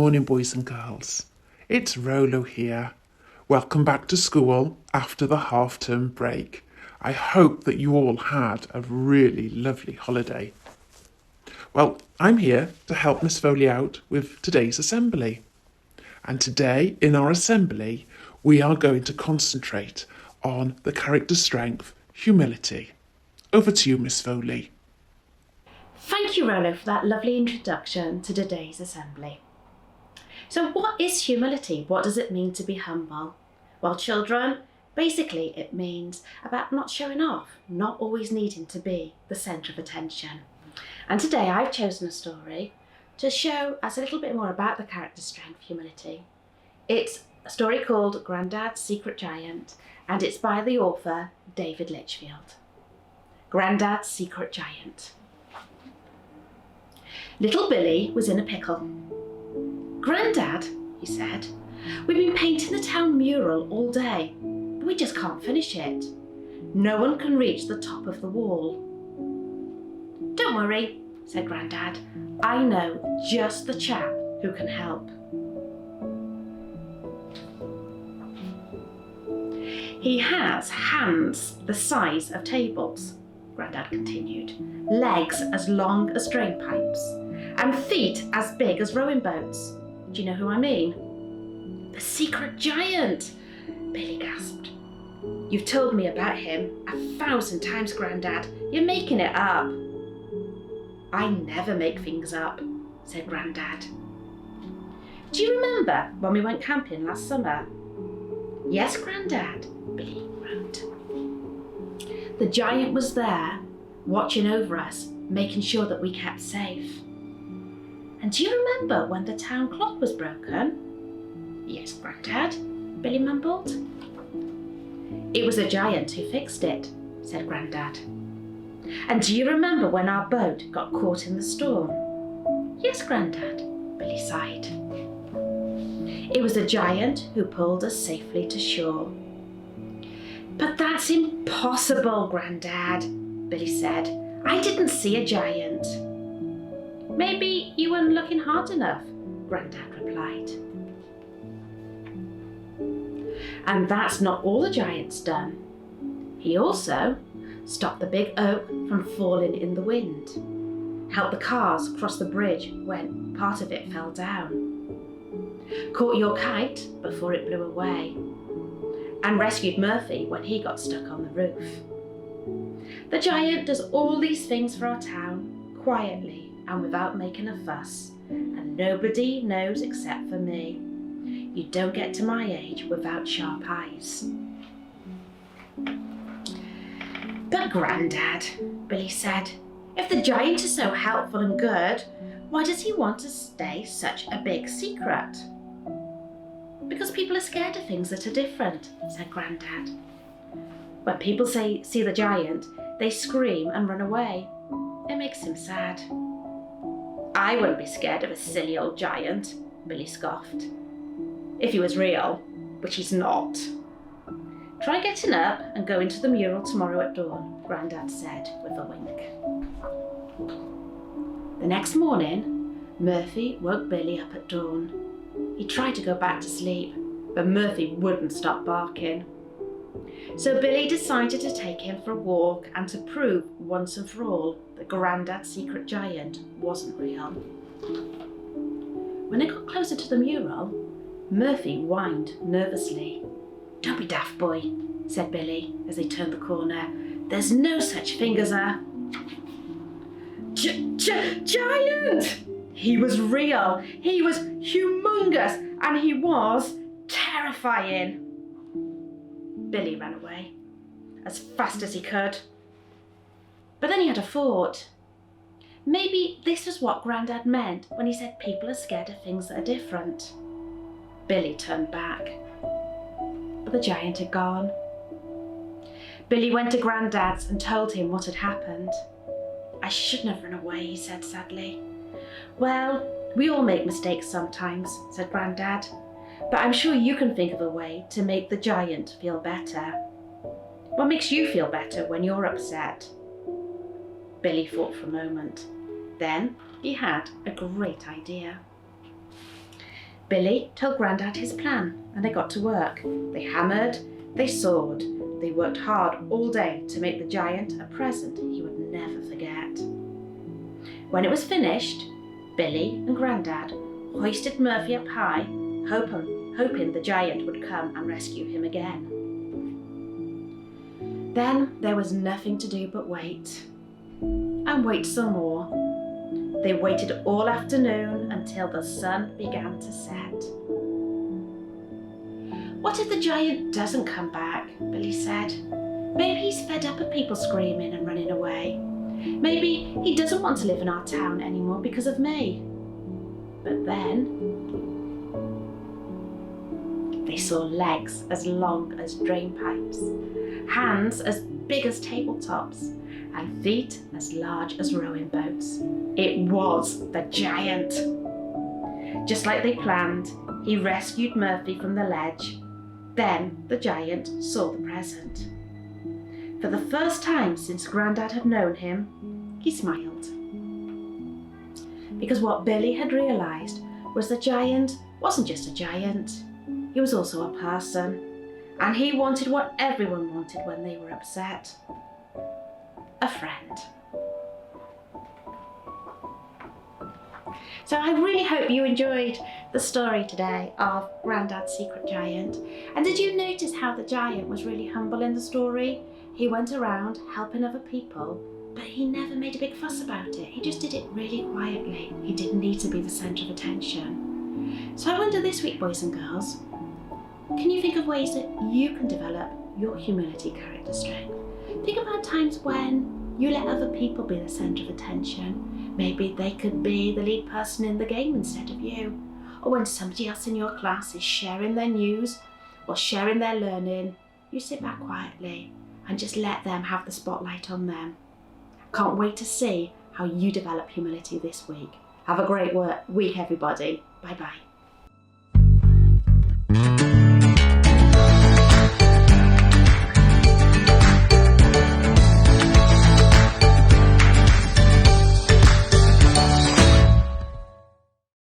morning, boys and girls. It's Rolo here. Welcome back to school after the half-term break. I hope that you all had a really lovely holiday. Well, I'm here to help Miss Foley out with today's assembly. And today, in our assembly, we are going to concentrate on the character strength, humility. Over to you, Miss Foley. Thank you, Rolo, for that lovely introduction to today's assembly. So what is humility? What does it mean to be humble? Well, children, basically it means about not showing off, not always needing to be the centre of attention. And today I've chosen a story to show us a little bit more about the character strength, humility. It's a story called Grandad's Secret Giant, and it's by the author David Litchfield. Grandad's Secret Giant. Little Billy was in a pickle. "Grandad," he said, "we've been painting the town mural all day, but we just can't finish it. No one can reach the top of the wall." "Don't worry," said Grandad. "I know just the chap who can help." "He has hands the size of tables," Grandad continued, "legs as long as drain pipes, and feet as big as rowing boats. Do you know who I mean?" "The secret giant," Billy gasped. "You've told me about him 1,000 times, Grandad. You're making it up." "I never make things up," said Grandad. "Do you remember when we went camping last summer?" "Yes, Grandad," Billy groaned. "The giant was there, watching over us, making sure that we kept safe." "And do you remember when the town clock was broken?" "Yes, Grandad," Billy mumbled. "It was a giant who fixed it," said Grandad. "And do you remember when our boat got caught in the storm?" "Yes, Grandad," Billy sighed. "It was a giant who pulled us safely to shore." "But that's impossible, Grandad," Billy said. "I didn't see a giant." "Maybe you weren't looking hard enough," Grandad replied. "And that's not all the giant's done. He also stopped the big oak from falling in the wind, helped the cars cross the bridge when part of it fell down, caught your kite before it blew away, and rescued Murphy when he got stuck on the roof. The giant does all these things for our town, quietly and without making a fuss, and nobody knows except for me. You don't get to my age without sharp eyes." "But Grandad," Billy said, "if the giant is so helpful and good, why does he want to stay such a big secret?" "Because people are scared of things that are different," said Grandad. "When people see the giant, they scream and run away. It makes him sad." "I wouldn't be scared of a silly old giant," Billy scoffed. "If he was real, which he's not." "Try getting up and going to the mural tomorrow at dawn," Grandad said with a wink. The next morning, Murphy woke Billy up at dawn. He tried to go back to sleep, but Murphy wouldn't stop barking. So Billy decided to take him for a walk and to prove once and for all that Grandad's secret giant wasn't real. When they got closer to the mural, Murphy whined nervously. "Don't be daft, boy," said Billy as they turned the corner. "There's no such thing as a giant! He was real, he was humongous, and he was terrifying." Billy ran away as fast as he could. But then he had a thought. Maybe this was what Grandad meant when he said people are scared of things that are different. Billy turned back, but the giant had gone. Billy went to Grandad's and told him what had happened. "I shouldn't have run away," he said sadly. "Well, we all make mistakes sometimes," said Grandad, "but I'm sure you can think of a way to make the giant feel better. What makes you feel better when you're upset?" Billy thought for a moment. Then he had a great idea. Billy told Grandad his plan and they got to work. They hammered, they sawed, they worked hard all day to make the giant a present he would never forget. When it was finished, Billy and Grandad hoisted Murphy up high, hoping the giant would come and rescue him again. Then there was nothing to do but wait, and wait some more. They waited all afternoon until the sun began to set. "What if the giant doesn't come back?" Billy said. "Maybe he's fed up of people screaming and running away. Maybe he doesn't want to live in our town anymore because of me." But then they saw legs as long as drain pipes, hands as big as tabletops, and feet as large as rowing boats. It was the giant. Just like they planned, he rescued Murphy from the ledge. Then the giant saw the present. For the first time since Grandad had known him, he smiled. Because what Billy had realised was the giant wasn't just a giant, he was also a person, and he wanted what everyone wanted when they were upset: a friend. So I really hope you enjoyed the story today of Grandad's Secret Giant. And did you notice how the giant was really humble in the story? He went around helping other people, but he never made a big fuss about it. He just did it really quietly. He didn't need to be the centre of attention. So I wonder this week, boys and girls, can you think of ways that you can develop your humility character strength? Think about times when you let other people be the centre of attention. Maybe they could be the lead person in the game instead of you. Or when somebody else in your class is sharing their news or sharing their learning, you sit back quietly and just let them have the spotlight on them. Can't wait to see how you develop humility this week. Have a great week, everybody. Bye-bye.